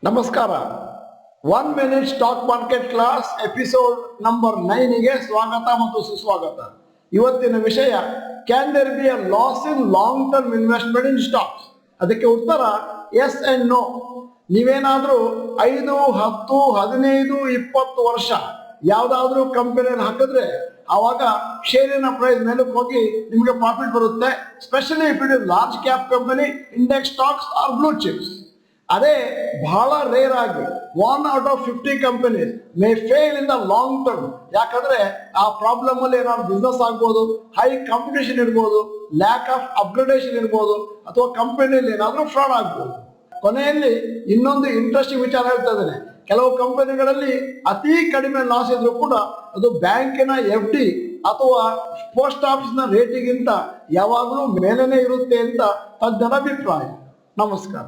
ನಮಸ್ಕಾರ. 1 minute stock market class episode number 9 ಗೆ ಸ್ವಾಗತ ಮತ್ತು ಸುಸ್ವಾಗತ. ಇವತ್ತಿನ ವಿಷಯ can there be a loss in long term investment in stocks? ಅದಕ್ಕೆ ಉತ್ತರ ಎಸ್ ಅಂಡ್ ನೋ. ನೀವೇನಾದ್ರೂ 5, 10, 15, 20 ವರ್ಷ ಯಾವ್ದಾದ್ರೂ ಕಂಪನಿಯಲ್ಲಿ ಹಾಕಿದ್ರೆ ಆವಾಗ ಶೇರಿನ ಪ್ರೈಸ್ ಮೇಲಕ್ಕೆ ಹೋಗಿ ನಿಮಗೆ ಪ್ರಾಫಿಟ್ ಬರುತ್ತೆ. Specially if it is large cap company, index stocks are blue chips. ಅದೇ ಬಹಳ ರೇರ್ ಆಗಿ 1 out of 50 companies may fail in the long term. ಯಾಕಂದ್ರೆ ಆ ಪ್ರಾಬ್ಲಮ್ ಅಲ್ಲಿ ಏನಾದ್ರು ಬಿಸ್ನೆಸ್ ಆಗ್ಬೋದು, ಹೈ ಕಾಂಪಿಟೇಷನ್ ಇರ್ಬೋದು, ಲ್ಯಾಕ್ ಆಫ್ ಅಪ್ಗ್ರೇಡೇಷನ್ ಇರ್ಬೋದು, ಅಥವಾ ಕಂಪನಿಯಲ್ಲಿ ಏನಾದ್ರೂ ಫ್ರಾಡ್ ಆಗ್ಬೋದು. ಕೊನೆಯಲ್ಲಿ ಇನ್ನೊಂದು ಇಂಟ್ರೆಸ್ಟಿಂಗ್ ವಿಚಾರ ಹೇಳ್ತಾ ಇದ್ದೇನೆ. ಕೆಲವು ಕಂಪನಿಗಳಲ್ಲಿ ಅತಿ ಕಡಿಮೆ ಲಾಸ್ ಇದ್ರೂ ಕೂಡ ಅದು ಬ್ಯಾಂಕಿನ FD ಅಥವಾ ಪೋಸ್ಟ್ ಆಫೀಸ್ನ ರೇಟಿಗಿಂತ ಯಾವಾಗಲೂ ಮೇಲೇನೆ ಇರುತ್ತೆ ಅಂತ ತಜ್ಞರ ಅಭಿಪ್ರಾಯ. ನಮಸ್ಕಾರ.